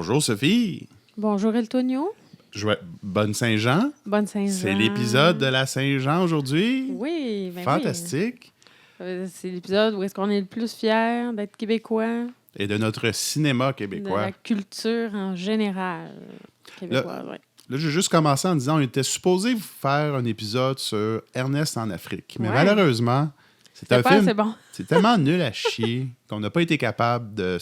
Bonjour Sophie. Bonjour Eltonio. Bonne Saint-Jean. Bonne Saint-Jean. C'est l'épisode de la Saint-Jean aujourd'hui. Oui, ben fantastique. Oui. C'est l'épisode où est-ce qu'on est le plus fiers d'être québécois. Et de notre cinéma québécois. De la culture en général québécoise, oui. Là, j'ai juste commencé en disant qu'on était supposé vous faire un épisode sur Ernest en Afrique. Mais malheureusement, c'est un film... Bon. C'est tellement nul à chier qu'on n'a pas été capable de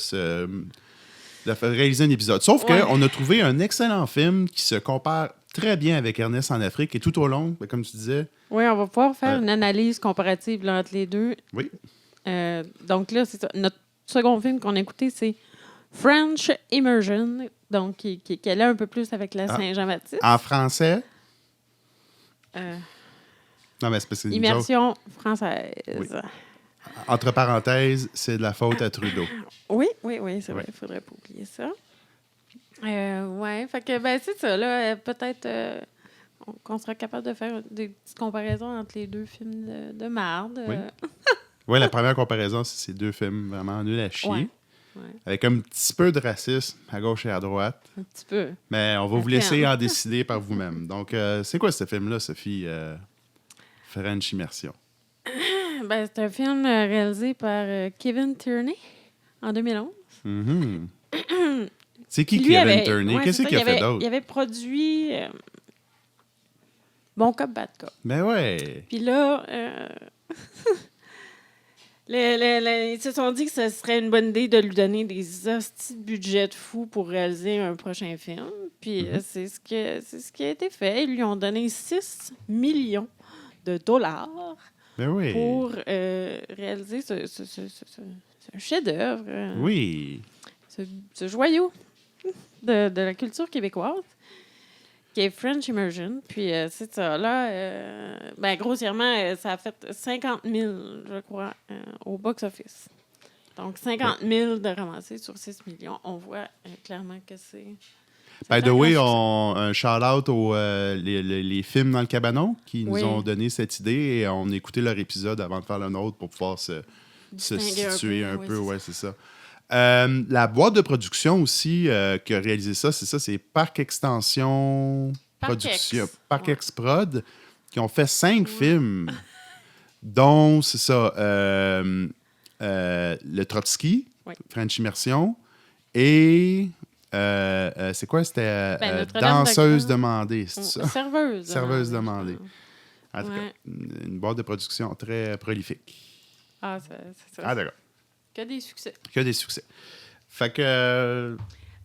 réaliser un épisode. Sauf qu'on a trouvé un excellent film qui se compare très bien avec Ernest en Afrique et tout au long, comme tu disais. Oui, on va pouvoir faire une analyse comparative là, entre les deux. Oui. Donc là, c'est ça. Notre second film qu'on a écouté, c'est French Immersion, donc qui allait un peu plus avec la Saint-Jean-Baptiste. En français? Non, mais c'est parce que Immersion française. Oui. Entre parenthèses, c'est de la faute à Trudeau. Oui, c'est vrai. Il ne faudrait pas oublier ça. Fait que, ben, c'est ça, là. Peut-être qu'on sera capable de faire des petites comparaisons entre les deux films de marde. Oui. Oui, la première comparaison, c'est ces deux films vraiment nuls à chier. Ouais. Avec un petit peu de racisme à gauche et à droite. Un petit peu. Mais on va vous laisser en décider par vous-même. Donc, c'est quoi ce film-là, Sophie? French Immersion. Ben, c'est un film réalisé par Kevin Tierney en 2011. Mm-hmm. C'est qui Lui Kevin Tierney? Qu'est-ce qu'il a fait d'autre? Il avait produit Bon Cop, Bad Cop. Ben ouais. Puis là, ils se sont dit que ce serait une bonne idée de lui donner des hosties de budget de fou pour réaliser un prochain film. Puis c'est ce qui a été fait. Ils lui ont donné 6 millions de dollars ben oui. pour réaliser ce chef-d'œuvre. Oui. Ce joyau de la culture québécoise, qui est French Immersion. Puis c'est ça. Là, grossièrement, ça a fait 50 000, je crois, au box-office. Donc, 50 000 de ramassés sur 6 millions. On voit clairement que c'est... By the way, un shout-out aux les films dans le cabanon qui nous ont donné cette idée et on a écouté leur épisode avant de faire le nôtre pour pouvoir se situer un peu. Ouais, c'est ça. La boîte de production aussi qui a réalisé ça, c'est Parc Extension Production. Parc Ex-Prod, qui ont fait 5 films, dont, c'est ça, le Trotsky, French Immersion, et... c'est quoi? C'était Danseuse demandée, c'est ça? Serveuse demandée. En tout cas, une boîte de production très prolifique. Ah, c'est ça. Ah, d'accord. Que des succès. Fait que...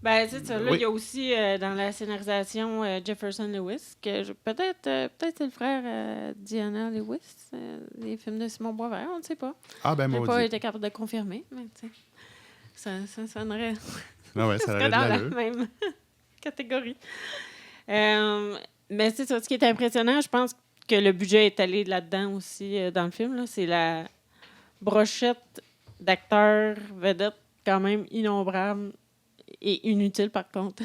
Ben, c'est ça. Là, il y a aussi dans la scénarisation Jefferson Lewis, que peut-être c'est le frère Diana Lewis, les films de Simon Boisvert, on ne sait pas. Ah, ben, moi, j'ai pas été capable de confirmer, mais tu sais, ça sonnerait... Ah ouais, ça aurait dans la même catégorie. Mais c'est ça. Ce qui est impressionnant, je pense que le budget est allé là-dedans aussi dans le film. Là. C'est la brochette d'acteurs vedettes quand même innombrable et inutile par contre.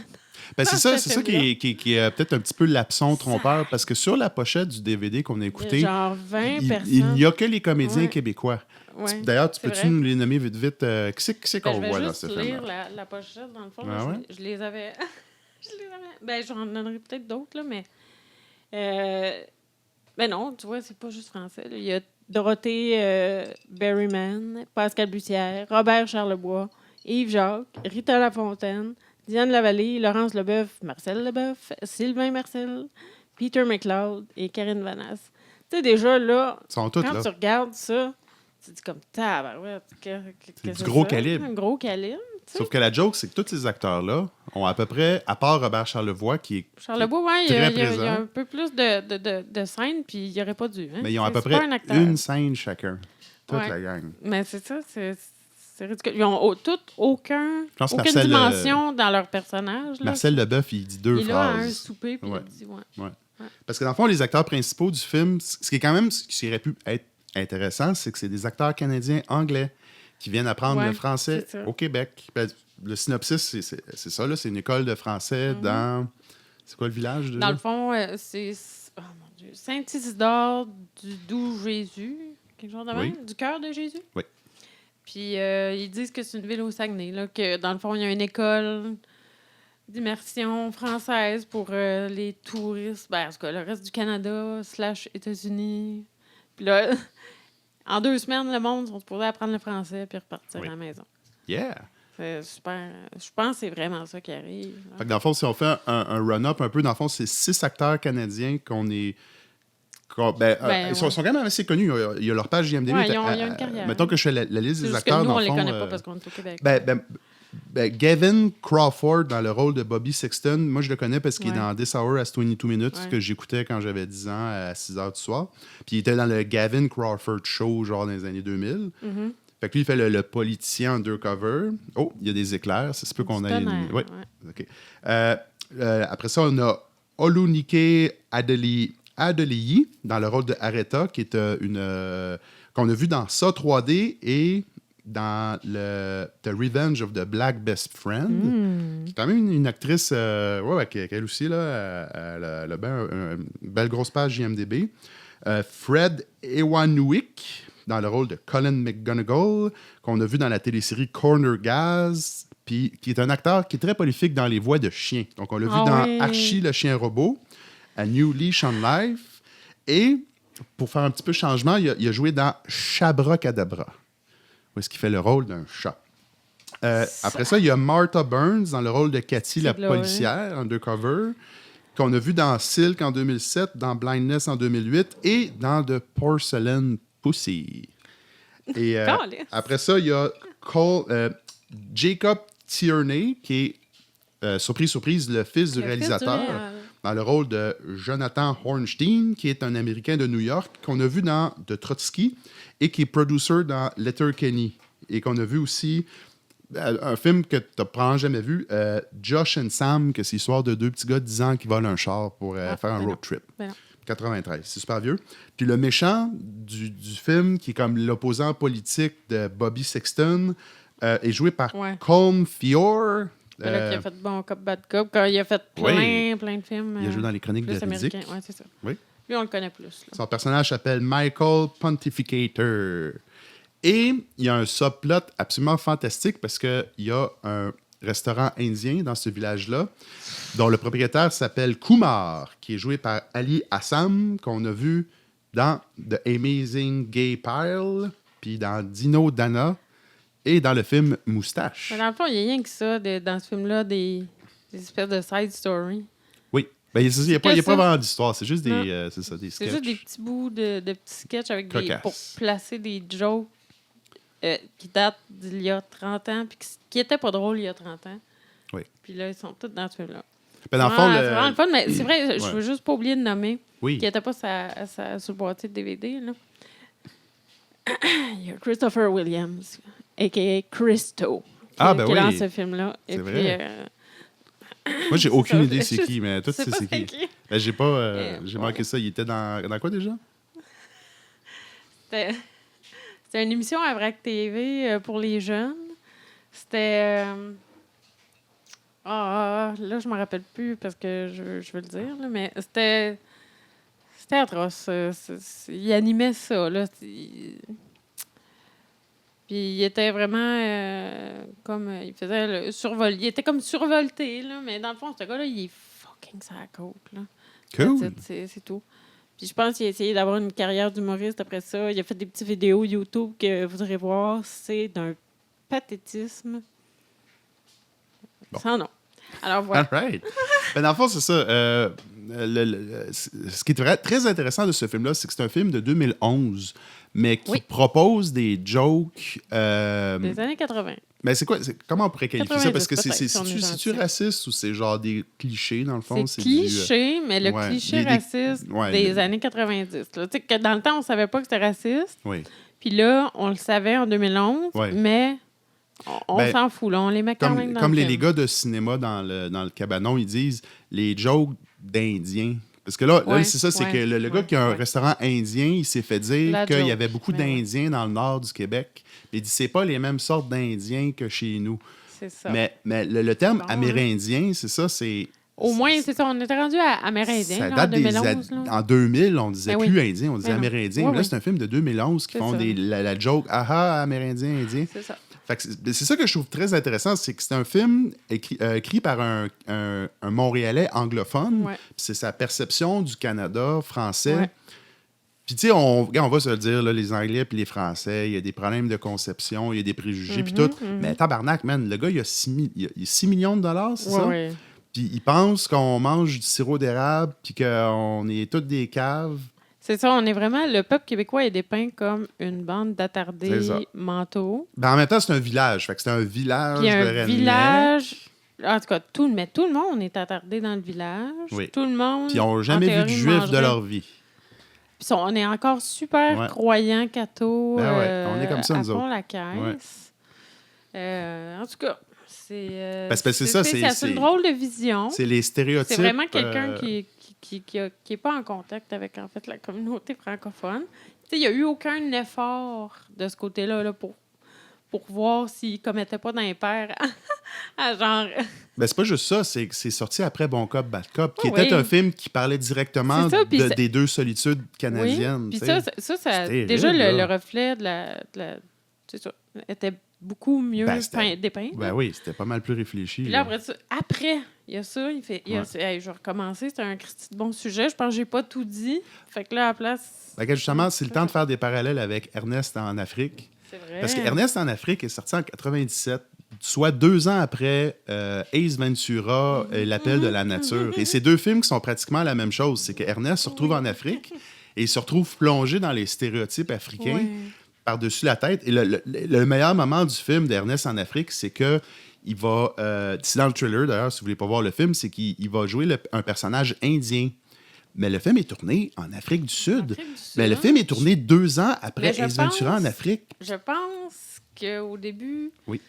Ben c'est ça qui est peut-être un petit peu l'absent trompeur parce que sur la pochette du DVD qu'on a écouté, genre 20 personnes. Il n'y a que les comédiens québécois. Ouais, d'ailleurs, peux-tu nous les nommer vite? Qui c'est qu'on voit dans ce film? Je vais juste lire la pochette, dans le fond. Ah, là, je les avais... Ben, j'en donnerai peut-être d'autres, là, mais... Ben non, tu vois, c'est pas juste français. Là. Il y a Dorothée Berryman, Pascal Bussière, Robert Charlebois, Yves Jacques, Rita Lafontaine, Diane Lavallée, Laurence Leboeuf, Marcel Leboeuf, Sylvain Marcel, Peter McLeod et Karine Vanasse. Tu sais, déjà, là, quand tu regardes ça, tu dis comme tabarouette. C'est du gros calibre. Un gros calibre. T'sais. Sauf que la joke, c'est que tous ces acteurs-là ont à peu près, à part Robert Charlevoix, qui est Charlevoix, oui, il y a un peu plus de scènes, puis il n'y aurait pas dû. Hein? Mais ils ont à peu près une scène chacun. Toute la gang. Mais c'est ça, c'est ridicule. Ils n'ont aucune Marcel, dimension dans leur personnage. Là. Marcel Leboeuf, il dit 2 phrases. Il a un souper, puis il dit ouais. Parce que dans le fond, les acteurs principaux du film, ce qui est quand même, ce qui aurait pu être intéressant, c'est que c'est des acteurs canadiens anglais qui viennent apprendre le français au Québec. Le synopsis, c'est ça, là, c'est une école de français dans... C'est quoi le village? Dans le fond, c'est Saint-Isidore du Doux Jésus, quelque chose de même, du cœur de Jésus. Oui. Puis ils disent que c'est une ville au Saguenay, là, que dans le fond, il y a une école d'immersion française pour les touristes. Ben, en tout cas, le reste du Canada / États-Unis. Puis là, en 2 semaines, le monde sont supposés apprendre le français puis repartir à la maison. Yeah! C'est super. Je pense que c'est vraiment ça qui arrive. Fait que dans le fond, si on fait un run-up un peu, dans le fond, c'est 6 acteurs canadiens qu'on est... ils sont quand même assez connus. Il y a leur page IMDb. Ouais, ils ont une carrière. Mettons que je fais la liste des acteurs. Nous, dans on le les fond, connaît pas parce qu'on est au Québec. Gavin Crawford dans le rôle de Bobby Sexton. Moi, je le connais parce qu'il est dans This Hour as 22 Minutes, que j'écoutais quand j'avais 10 ans à 6 h du soir. Puis il était dans le Gavin Crawford Show, genre dans les années 2000. Mm-hmm. Fait que lui, il fait le politicien undercover. Oh, il y a des éclairs. Ça se peut qu'on ait une... Oui, OK. Après ça, on a Olunike Adeliyi dans le rôle de Aretha, qui est qu'on a vu dans Ça 3D et dans The Revenge of the Black Best Friend. C'est quand même une actrice qu'elle aussi, là, elle a bien une belle grosse page IMDb. Fred Ewanwick dans le rôle de Colin McGonagall, qu'on a vu dans la télésérie Corner Gas, puis qui est un acteur qui est très prolifique dans les voix de chiens. Donc, on l'a vu dans Archie, le chien robot, A New Leash on Life, et pour faire un petit peu de changement, il a joué dans Chabracadabra, où est-ce qu'il fait le rôle d'un chat. Après ça, il y a Martha Burns dans le rôle de Cathy, la policière, undercover, qu'on a vu dans Silk en 2007, dans Blindness en 2008 et dans The Porcelain Pussy. Et après ça, il y a Jacob Tierney, qui est, surprise, le fils du réalisateur, dans le rôle de Jonathan Hornstein, qui est un Américain de New York, qu'on a vu dans The Trotsky et qui est producer dans Letterkenny. Et qu'on a vu aussi un film que tu n'as probablement jamais vu, Josh and Sam, que c'est l'histoire de 2 petits gars de 10 ans qui volent un char pour faire un road trip. 93, c'est super vieux. Puis le méchant du film, qui est comme l'opposant politique de Bobby Sexton, est joué par Colm Feore. Qui a fait Bon Cop, Bad Cop, quand il a fait plein de films. Il a joué dans les Chroniques de Riddick. Oui, c'est ça. Oui. Lui, on le connaît plus. Là. Son personnage s'appelle Michael Pontificator. Et il y a un subplot absolument fantastique parce qu'il y a un restaurant indien dans ce village-là, dont le propriétaire s'appelle Kumar, qui est joué par Ali Assam, qu'on a vu dans The Amazing Gay Pile, puis dans Dino Dana, et dans le film Moustache. Mais dans le fond, il n'y a rien que ça, dans ce film-là, des espèces de side story. Oui. Ben, il n'y a pas vraiment d'histoire, c'est juste des sketchs. C'est juste des petits bouts de petits sketchs avec pour placer des jokes qui datent d'il y a 30 ans, puis qui n'étaient pas drôles il y a 30 ans. Oui. Puis là, ils sont tous dans ce film-là. Ben, dans le fond, c'est vraiment le fun, mais c'est vrai, je veux juste pas oublier de nommer, qui n'était pas sur le boîtier de DVD. Là. Il y a Christopher Williams, a.k.a. Christo, qui est dans ce film-là. C'est vrai. Moi, j'ai aucune idée c'est qui, mais toi, tu sais c'est qui. Ben, j'ai manqué ça. Il était dans quoi déjà? C'était une émission à VRAC TV pour les jeunes. C'était... là, je ne me rappelle plus parce que je veux le dire, là, mais c'était atroce. Il animait ça, là. Puis il était vraiment comme... il faisait le survol. Il était comme survolté, là, mais dans le fond, ce gars-là, il est fucking sa côte, là. Cool. C'est tout. Puis je pense qu'il a essayé d'avoir une carrière d'humoriste après ça. Il a fait des petites vidéos YouTube que vous irez voir. C'est d'un pathétisme sans nom. Alors voilà. All right. Ben, dans le fond, c'est ça. Ce qui est très intéressant de ce film-là, c'est que c'est un film de 2011, mais qui propose des jokes... des années 80. Mais c'est quoi? Comment on pourrait qualifier ça? Parce que c'est-tu raciste ou c'est genre des clichés, dans le fond? C'est cliché, mais le cliché raciste des années 90. Tu sais que dans le temps, on savait pas que c'était raciste. Oui. Puis là, on le savait en 2011, mais on s'en fout. Là, on les met quand même dans comme le les gars de cinéma dans le cabanon, ils disent les jokes d'Indiens. Parce que là, c'est ça, c'est que le gars qui a un restaurant indien, il s'est fait dire qu'il y avait beaucoup d'Indiens dans le nord du Québec. Il dit, c'est pas les mêmes sortes d'Indiens que chez nous. C'est ça. Mais le terme amérindien, c'est ça, c'est... Au moins, c'est ça. On était rendu à amérindien ça là, date en 2011. En 2000, on disait plus indien, on disait amérindien. Oui, mais là, c'est un film de 2011 qui font la joke « Ah, amérindien, indien ». C'est ça. Fait que c'est ça que je trouve très intéressant, c'est que c'est un film écrit par un Montréalais anglophone. Ouais. Puis c'est sa perception du Canada français. Ouais. Puis tu sais, on va se le dire, là, les Anglais puis les Français, il y a des problèmes de conception, il y a des préjugés puis tout. Mais tabarnak, man, le gars, il a 6 millions de dollars, c'est ça? Ouais. Puis il pense qu'on mange du sirop d'érable puis qu'on est toutes des caves. C'est ça, on est vraiment... Le peuple québécois est dépeint comme une bande C'est d'attardés ça. mentaux. Ben, en même temps, c'est un village. Fait que c'est un village Puis de un redneck. village... En tout cas, tout le monde est attardé dans le village. Oui. Tout le monde, Puis ils n'ont jamais en vu de théorie, juif de mangerait. leur vie. Puis on est encore super Ouais. croyants, cathos. Ben ouais, on est comme ça, à nous fond autres. la caisse. En tout cas, c'est... Parce que c'est ça, c'est une drôle de vision. C'est les stéréotypes. C'est vraiment quelqu'un qui est pas en contact avec, en fait, la communauté francophone. Tu sais, il n'y a eu aucun effort de ce côté-là là, pour voir s'il ne commettait pas d'impair à genre... Ben, c'est pas juste ça, c'est que c'est sorti après Bon Cop, Bad Cop, qui Oui. était un film qui parlait directement C'est ça, puis des deux solitudes canadiennes. Oui, puis tu sais. ça C'est terrible, déjà, là. le reflet de la c'est ça, était beaucoup mieux Ben, c'était- dépeint. Ben oui, c'était pas mal plus réfléchi. Puis là, là. après, il y a ça, il fait... Ouais. Hey, je vais recommencer, c'est un Christy de bon sujet. Je pense que j'ai pas tout dit. Fait que là, à la place... Fait que justement, c'est le temps de faire des parallèles avec Ernest en Afrique. C'est vrai. Parce que Ernest en Afrique est sorti en 97, soit 2 ans après Ace Ventura, L'Appel de la nature. Et c'est 2 films qui sont pratiquement la même chose. C'est que Ernest se retrouve en Afrique et il se retrouve plongé dans les stéréotypes africains Ouais. par-dessus la tête. Et le meilleur moment du film d'Ernest en Afrique, c'est que il va... c'est dans le trailer, d'ailleurs, si vous voulez pas voir le film, c'est qu'il va jouer un personnage indien. Mais le film est tourné en Afrique du Sud. Afrique du Sud. Mais le film est tourné 2 ans après Mais je Ace Ventura en pense- Afrique. Je pense qu'au début... Oui.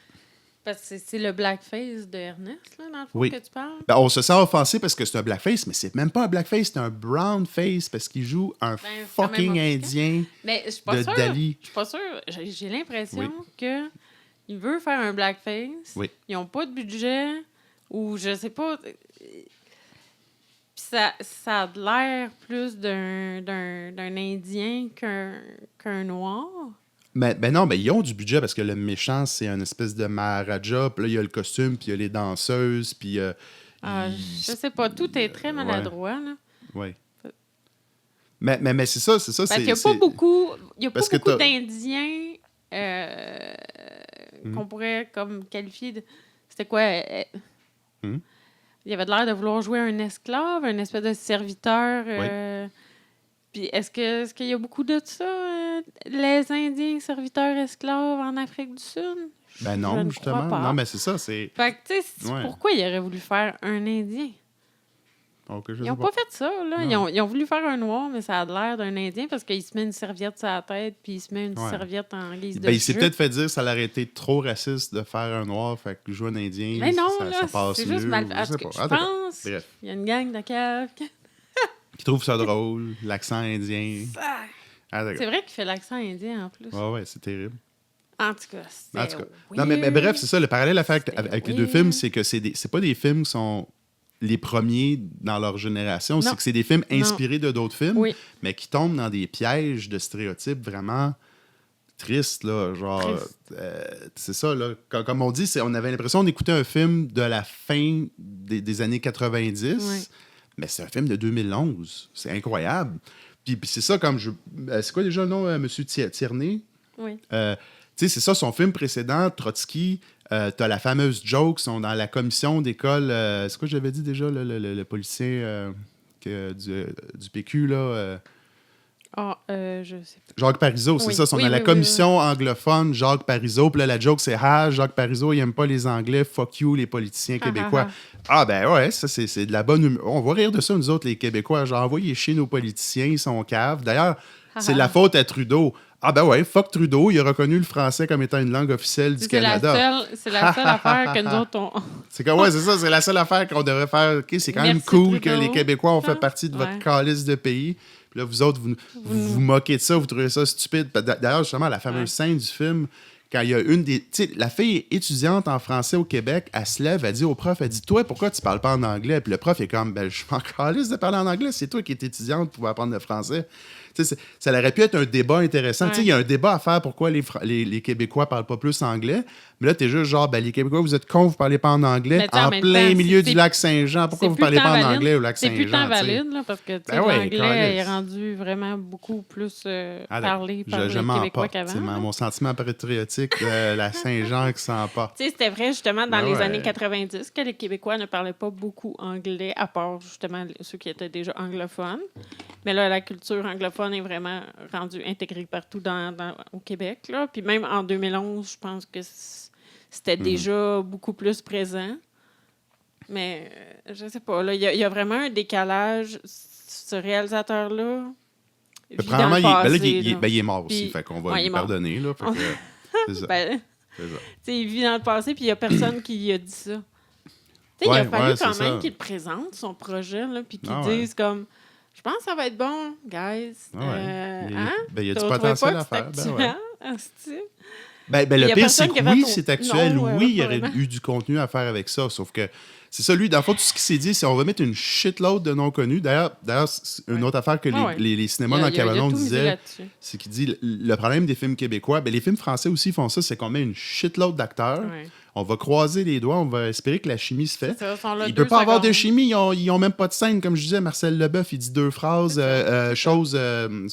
Parce que c'est le blackface de Ernest, là, dans le fond, Oui. que tu parles. Ben, on se sent offensé parce que c'est un blackface, mais c'est même pas un blackface, c'est un brownface parce qu'il joue un quand fucking même indien Mais je suis pas de sûre. Dali. Je suis pas sûre. J'ai l'impression Oui. que il veut faire un blackface. Oui. Ils n'ont pas de budget ou je sais pas. Puis ça a l'air plus d'un Indien qu'un Noir. Ben non, ils ont du budget parce que le méchant, c'est une espèce de Maharaja, puis là, il y a le costume, puis il y a les danseuses, puis... Je sais pas. Tout est très maladroit. Là. Ouais. Mais c'est ça. Parce qu'il n'y a pas beaucoup, Parce que d'Indiens qu'on pourrait comme qualifier de... C'était quoi? Il avait l'air de vouloir jouer un esclave, un espèce de serviteur. Puis est-ce qu'il y a beaucoup de ça, les Indiens serviteurs esclaves en Afrique du Sud? Ben Je non, ne justement. crois pas. Non, mais c'est ça, c'est... Fait que, tu sais, Ouais. pourquoi il aurait voulu faire un Indien? Ok, je Ils sais n'ont pas fait ça, là. Non. Ils ont voulu faire un noir, mais ça a l'air d'un Indien parce qu'il se met une serviette sur la tête puis il se met une Ouais. serviette en guise de Ben, il s'est jeu. peut-être fait dire que ça aurait été trop raciste de faire un noir, fait que jouer un indien, Mais non, ça là, passe c'est mieux. juste mal... ou En je tout sais cas, pas. je En tout cas, pense bref. qu'il y a une gang de caves. Qui trouve ça drôle, l'accent indien. Ah, C'est vrai qu'il fait l'accent indien, en plus. Ouais, c'est terrible. En tout cas, c'était En tout cas. weird. Non, mais bref, c'est ça. Le parallèle à faire avec les 2 weird. films, c'est que c'est pas des films qui sont les premiers dans leur génération. Non. C'est que c'est des films Non. inspirés de d'autres films, Oui. mais qui tombent dans des pièges de stéréotypes vraiment tristes. Là, genre, Triste. c'est ça. Là. Comme on dit, on avait l'impression d'écouter un film de la fin des années 90, Oui. mais c'est un film de 2011. C'est incroyable. Puis c'est ça, comme je... c'est quoi déjà le nom, M. Tierney? Oui. Tu sais, c'est ça, son film précédent, Trotsky, t'as la fameuse joke, ils sont dans la commission d'école, c'est quoi j'avais dit déjà, le politicien du PQ, là, Je sais pas. Jacques Parizeau, c'est Oui. ça, ils sont Oui, dans la oui, commission anglophone, Jacques Parizeau, puis là, la joke, c'est « Ah, Jacques Parizeau, il aime pas les Anglais, fuck you, les politiciens québécois. » Ah, ben ouais, ça, c'est de la bonne humeur. On va rire de ça, nous autres, les Québécois, genre, envoyez chier nos politiciens, ils sont caves. D'ailleurs, c'est de la faute à Trudeau. Ah ben ouais, fuck Trudeau, il a reconnu le français comme étant une langue officielle du Canada. C'est la seule affaire que nous autres, on... C'est comme, ouais, c'est ça, c'est la seule affaire qu'on devrait faire. OK, c'est quand même Merci, cool Trudeau. que les Québécois ont fait Ah, partie de votre ouais. calice de pays. Puis là, vous autres, vous moquez de ça, vous trouvez ça stupide. D'ailleurs, justement, la fameuse Ouais. scène du film, quand il y a une des... Tu sais, la fille est étudiante en français au Québec, elle se lève, elle dit au prof, elle dit, toi, pourquoi tu parles pas en anglais? Puis le prof est comme, ben, je m'en calisse de parler en anglais, c'est toi qui es étudiante pour apprendre le français. Ça aurait pu être un débat intéressant. Ouais. Il y a un débat à faire pourquoi les Québécois parlent pas plus anglais. Mais là, t'es juste genre, les Québécois, vous êtes cons, vous parlez pas en anglais. En plein milieu du lac Saint-Jean. Pourquoi vous parlez pas en anglais au lac Saint-Jean? C'est plus tant valide, là, parce que l'anglais est rendu vraiment beaucoup plus parlé par les Québécois qu'avant. C'est mon sentiment patriotique de la Saint-Jean qui s'emporte. C'était vrai, justement, dans les années 90, que les Québécois ne parlaient pas beaucoup anglais, à part, justement, ceux qui étaient déjà anglophones. Mais là, la culture anglophone est vraiment rendue intégrée partout au Québec. Là. Puis même en 2011, je pense que c'était déjà beaucoup plus présent. Mais je sais pas, là, il y a vraiment un décalage. Ce réalisateur-là vit dans le passé. Il est mort aussi, fait qu'on va lui pardonner. Là, c'est ça. Il vit dans le passé, puis il n'y a personne qui lui a dit ça. Il a fallu quand même qu'il présente son projet, puis qu'il dise comme... Je pense que ça va être bon, guys. Il y a du potentiel à faire. Le pire, c'est que oui, c'est actuel. Oui, il y aurait eu du contenu à faire avec ça. Sauf que c'est ça, lui, dans le fond, tout ce qu'il s'est dit, c'est on va mettre une shitload de non connus. D'ailleurs, c'est une autre affaire que les cinémas dans le Cabanon disaient, c'est qu'il dit le problème des films québécois, les films français aussi font ça, c'est qu'on met une shitload d'acteurs. On va croiser les doigts, on va espérer que la chimie se fait. Il ne peut pas avoir de chimie, ils n'ont même pas de scène. Comme je disais, Marcel Leboeuf, il dit 2 phrases. C'est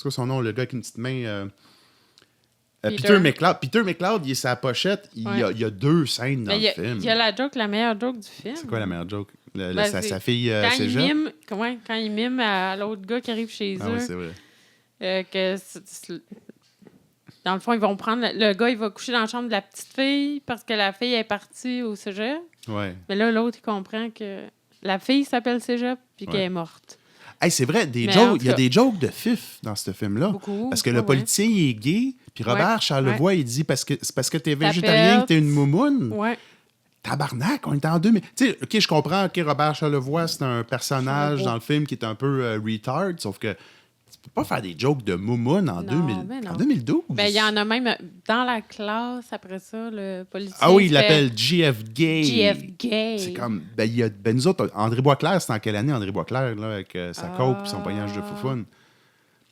quoi son nom, le gars avec une petite main? Peter McLeod. Peter McLeod, il est sa pochette. Il y a 2 scènes dans le film. Il y a la meilleure joke du film. C'est quoi la meilleure joke? Sa fille Cégep? Quand il mime à l'autre gars qui arrive chez eux. Ah oui, c'est vrai. Dans le fond, ils vont prendre... Le gars, il va coucher dans la chambre de la petite fille parce que la fille est partie au cégep. Ouais. Mais là, l'autre, il comprend que la fille s'appelle cégep puis qu'elle est morte. Hey, c'est vrai, il y a des jokes de fif dans ce film-là. Beaucoup. Parce que le politicien, il est gay, puis Robert Charlevoix, il dit c'est parce que t'es végétarien que t'es une moumoune. Ouais. Tabarnak, on est en 2000. Tu sais, OK, je comprends, OK, Robert Charlevoix, c'est un personnage dans le film qui est un peu retard, sauf que tu peux pas faire des jokes de moumoune en 2012. Ben, il y en a même dans la classe, après ça, le politicien. Ah oui, il l'appelle GF Gay. GF Gay. C'est comme, nous autres, André Boisclair, c'était en quelle année, André Boisclair, là, avec sa coke et son poignage de foufoune?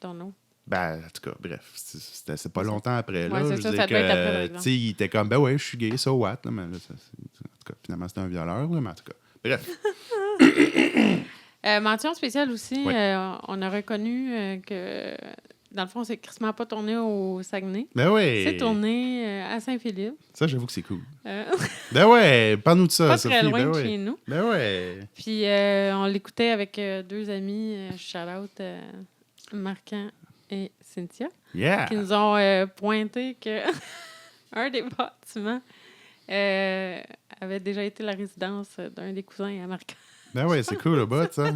Ton Ben, en tout cas, bref, c'est pas longtemps après. Là, c'est ça doit être après, il était comme, je suis gay, so what? Là, mais là, en tout cas, finalement, c'était un violeur, là, mais en tout cas, bref. Mention spéciale aussi, on a reconnu que, dans le fond, c'est crissement pas tourné au Saguenay. Ben oui. C'est tourné à Saint-Philippe. Ça, j'avoue que c'est cool. Ben ouais, parle-nous de ça. Pas Sophie. très loin de chez nous. Ben ouais. Puis on l'écoutait avec 2 amis, shout-out Marquand et Cynthia, qui nous ont pointé que un des bâtiments avait déjà été la résidence d'un des cousins à Marquand. Ben oui, c'est cool, le bas, ça.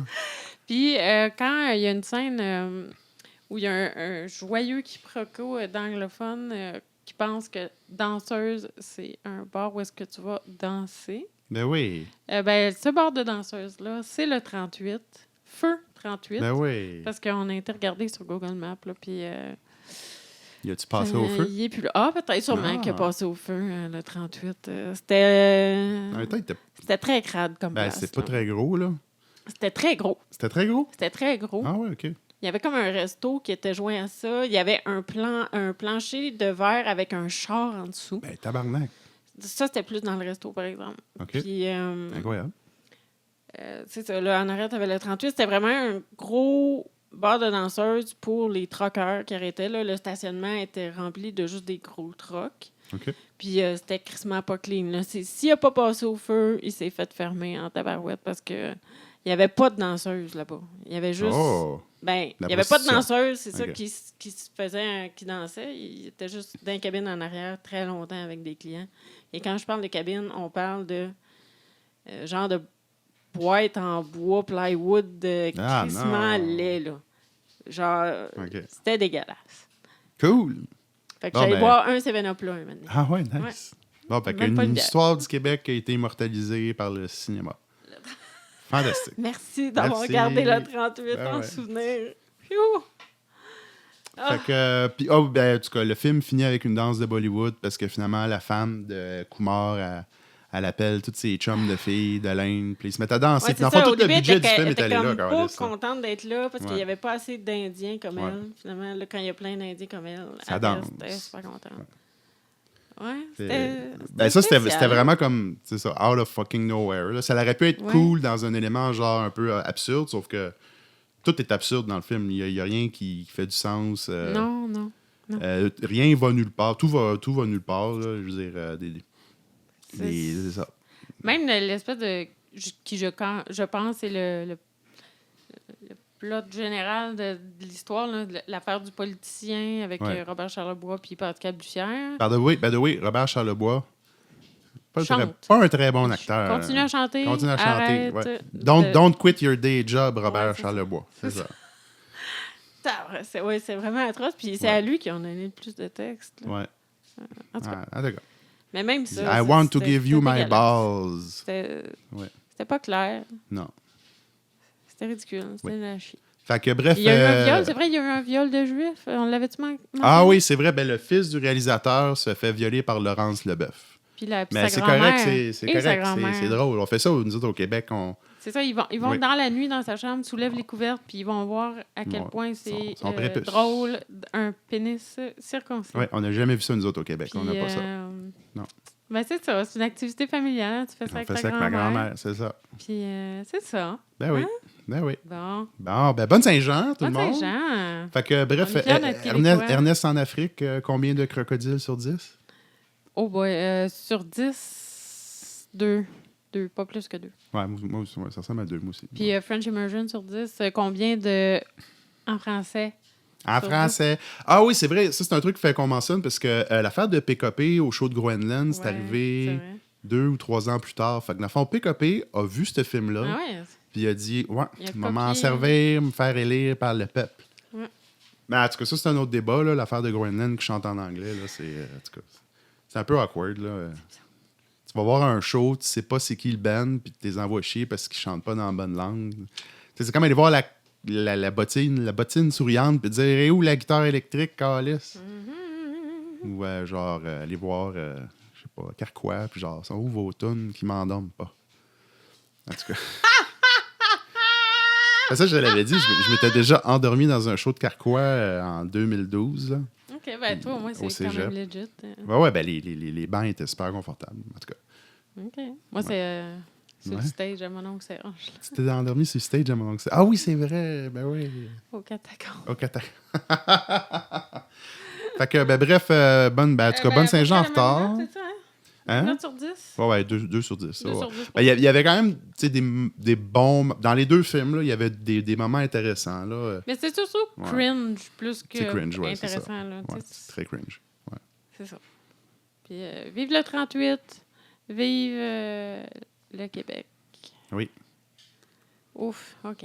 Puis, quand il y a une scène où il y a un joyeux quiproquo d'anglophone qui pense que danseuse, c'est un bar où est-ce que tu vas danser. Ben oui. Ce bar de danseuse-là, c'est le 38. Feu 38. Ben oui. Parce qu'on a été regardé sur Google Maps, là, puis... y a-tu passé au feu? Il est plus là. Ah, peut-être sûrement qu'il a passé au feu, le 38. C'était très crade comme place. C'est pas très gros, là. C'était très gros. C'était très gros? C'était très gros. Ah ouais, OK. Il y avait comme un resto qui était joint à ça. Il y avait un plancher de verre avec un char en dessous. Ben, tabarnak. Ça, c'était plus dans le resto, par exemple. OK. Puis, incroyable. C'est ça, là, en arrière, tu avais le 38. C'était vraiment un gros bar de danseuses pour les truckers qui arrêtaient. Là. Le stationnement était rempli de juste des gros trucks. OK. Puis c'était crissement pas clean. Là. S'il n'a pas passé au feu, il s'est fait fermer en tabarouette parce que il n'y avait pas de danseuse là-bas. Il y avait juste... il n'y avait pas de danseuse, c'est ça qui se faisait, qui dansait. Il était juste dans une cabine en arrière très longtemps avec des clients. Et quand je parle de cabine, on parle de genre de boîte en bois, plywood, crissement laid, là. Genre, c'était dégueulasse. Cool! Fait que j'allais boire un 7-Up là, maintenant. Ah ouais, nice. Ouais. Bon, fait qu'une histoire du Québec qui a été immortalisée par le cinéma. Fantastique. Merci d'avoir gardé le 38 en souvenir. Fait que, puis, en tout cas, le film finit avec une danse de Bollywood parce que finalement, la femme de Kumar, elle appelle tous ses chums de filles de l'Inde, puis ils se mettent à danser. Ouais, Puis dans le fond, Au tout le début, budget du film elle est était allé là, comme quand pas même. contente d'être là parce qu'il n'y Ouais. avait pas assez d'Indiens comme Ouais. elle. Finalement, là, quand il y a plein d'Indiens comme elle, Ça elle danse. était super contente. Ouais, Ben ça, c'était spécial. vraiment comme, c'est ça, out of fucking nowhere. Là. Ça aurait pu être cool dans un élément genre un peu absurde, sauf que tout est absurde dans le film. Il y a rien qui fait du sens. Non. Rien va nulle part. Tout va nulle part. Là. Je veux dire, c'est ça. Même l'espèce de... qui, je pense, c'est le plot général de l'histoire, là, de l'affaire du politicien avec Robert Charlebois puis Pascal Bussière. By the way, Robert Charlebois, pas un très bon acteur. Continue à chanter. Continue à chanter. Arrête Don't quit your day job, Robert Charlebois. C'est ça. C'est vraiment atroce. Puis c'est à lui qu'on a donné le plus de textes. Là. Ouais. En tout cas. D'accord. Mais même ça. I want to give you my balls. C'était pas clair. Non. C'était ridicule. C'était lâché. Fait que bref. Il y a eu un viol, c'est vrai, il y a eu un viol de juif. On l'avait-tu mentionné? Ah oui, c'est vrai. Ben, le fils du réalisateur se fait violer par Laurence Leboeuf. Mais c'est correct, c'est drôle. On fait ça, nous autres, au Québec. C'est ça, ils vont dans la nuit dans sa chambre, soulèvent les couvertes, puis ils vont voir à quel point c'est drôle, un pénis circoncis. Oui, on n'a jamais vu ça, nous autres, au Québec. Puis, on n'a pas ça. Non. Ben, c'est ça, c'est une activité familiale. Tu fais ça avec ta grand-mère. Ma grand-mère, c'est ça. Puis, c'est ça. Ben oui. Hein? Ben oui. Bon, bonne Saint-Jean, tout le monde. Bonne Saint-Jean. Fait que, bref, Ernest en Afrique, combien de crocodiles sur 10? Oh boy, sur 10, 2. 2, pas plus que 2. Ouais, moi ça ressemble à 2, moi aussi. Puis French Immersion sur 10, combien en français? En français. Ah oui, c'est vrai. Ça, c'est un truc qu'on mentionne parce que l'affaire de PKP au show de Groenland, c'est arrivé 2 ou 3 ans plus tard. Fait que, dans le fond, PKP a vu ce film-là. Puis il a dit, je vais m'en servir, me faire élire par le peuple. Ouais. Mais en tout cas, ça, c'est un autre débat, là, l'affaire de Groenland qui chante en anglais. Là, en tout cas, c'est un peu awkward. Là. Tu vas voir un show, tu sais pas c'est qui le band, puis tu les envoies chier parce qu'ils chantent pas dans la bonne langue. T'sais, c'est comme aller voir la bottine souriante, puis dire hey, où la guitare électrique, calice? Ou genre, aller voir, je sais pas, Carquois, puis genre, sont où vos tunes qui m'endorment pas? En tout cas. Ça, je l'avais dit, je m'étais déjà endormi dans un show de Carquois en 2012. Là. OK, ben toi, au moins, c'est quand même legit. Ouais, ben les bancs étaient super confortables, en tout cas. OK. Moi, c'est sur le stage à mon oncle Serge. Tu t'es endormi sur le stage à mon oncle Serge? Ah oui, c'est vrai, ben oui. Au catacombe. Fait que, ben bref, en tout cas, bonne Saint-Jean en retard. C'est ça, hein? Note sur 10? Ouais, 2 sur 10. Ça, 2 sur 10. Ben, il y avait quand même des bons... Dans les deux films, là, il y avait des moments intéressants. Là. Mais c'est surtout cringe plus que cringe, intéressant. C'est là, c'est très cringe. Ouais. C'est ça. Puis vive le 38, vive le Québec. Oui. Ouf, OK.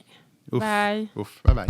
Ouf. Bye. Ouf, bye bye.